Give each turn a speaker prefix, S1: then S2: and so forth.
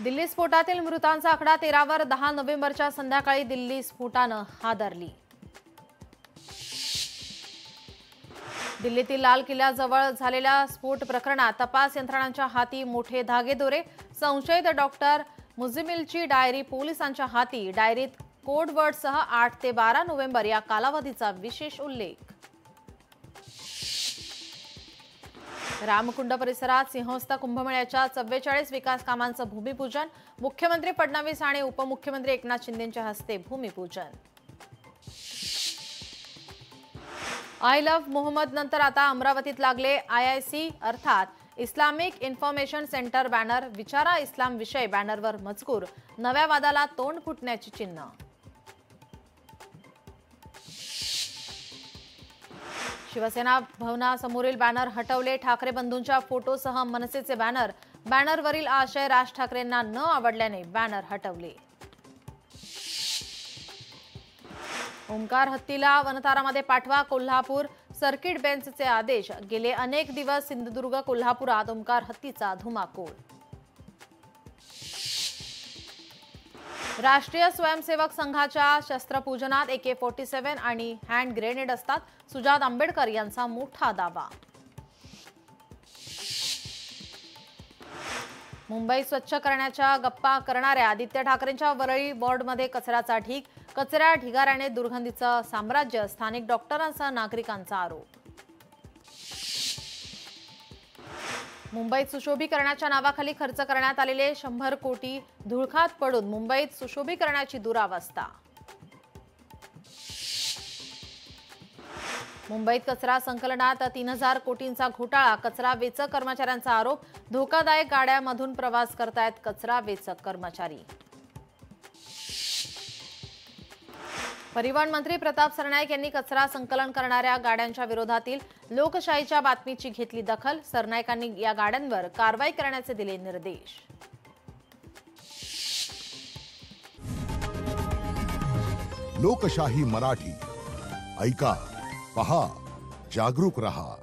S1: दिल्ली स्फोटातील मृतांचा आकडा 13 वर 10 नोव्हेंबरच्या संध्याकाळी दिल्ली स्फोटानं हादरली। दिल्लीतील लाल किल्ल्याजवळ झालेल्या स्फोट प्रकरणात तपास यंत्रणांच्या हाती मोठे धागेदोरे। संशयित डॉक्टर मुझमिलची डायरी पोलिसांच्या हाती। डायरीत कोडवर्डसह 8 ते 12 नोव्हेंबर या कालावधीचा विशेष उल्लेख। रामकुंड परिसरात सिंहस्थ कुंभमेळ्याच्या 44 विकास कामांचं भूमिपूजन। मुख्यमंत्री फडणवीस आणि उपमुख्यमंत्री एकनाथ शिंदेंच्या हस्ते भूमिपूजन। आय लव्ह मोहम्मद नंतर आता अमरावतीत लागले IIC अर्थात इस्लामिक इन्फॉर्मेशन सेंटर बॅनर। विचारा इस्लाम विषय बॅनरवर मजकूर। नव्या वादाला तोंड फुटण्याची चिन्ह। शिवसेना भवनासमोरील बॅनर हटवले। ठाकरे बंधूंच्या फोटोसह मनसेचे बॅनर। बॅनरवरील आशय राज ठाकरेंना न आवडल्याने बॅनर हटवले। ओंकार हत्तीला वनतारामध्ये पाठवा। कोल्हापूर सर्किट बेंचचे आदेश। गेले अनेक दिवस सिंधुदुर्ग कोल्हापुरात ओंकार हत्तीचा धुमाकूळ। राष्ट्रीय स्वयंसेवक संघाच्या शस्त्रपूजनात AK-47 आणि हँड ग्रेनेड असतात। सुजात आंबेडकर यांचा मोठा दावा। मुंबई स्वच्छ करण्याच्या गप्पा करणाऱ्या आदित्य ठाकरेंच्या वरळी वॉर्डमध्ये कचऱ्याचा ढीग। कचऱ्या ढिगाऱ्याने दुर्गंधीचं साम्राज्य। स्थानिक डॉक्टरांसह नागरिकांचा आरोप। मुंबईत सुशोभीकरणाच्या नावाखाली खर्च करण्यात आलेले 100 कोटी धुळखात पडून मुंबईत सुशोभीकरणाची दुरावस्था। मुंबईत कचरा संकलनात 3000 कोटींचा घोटाळा। कचरा वेचक कर्मचाऱ्यांचा आरोप। धोकादायक गाड्यांमधून प्रवास करतायत कचरा वेचक कर्मचारी। परिवहन मंत्री प्रताप सरनाईक यांनी कचरा संकलन करणाऱ्या गाड्यांच्या विरोधातील लोकशाहीच्या बातमीची घेतली दखल। सरनाईकांनी या गाड्यांवर कारवाई करण्याचे दिले निर्देश।
S2: लोकशाही मराठी ऐका, पहा, जागरूक रहा।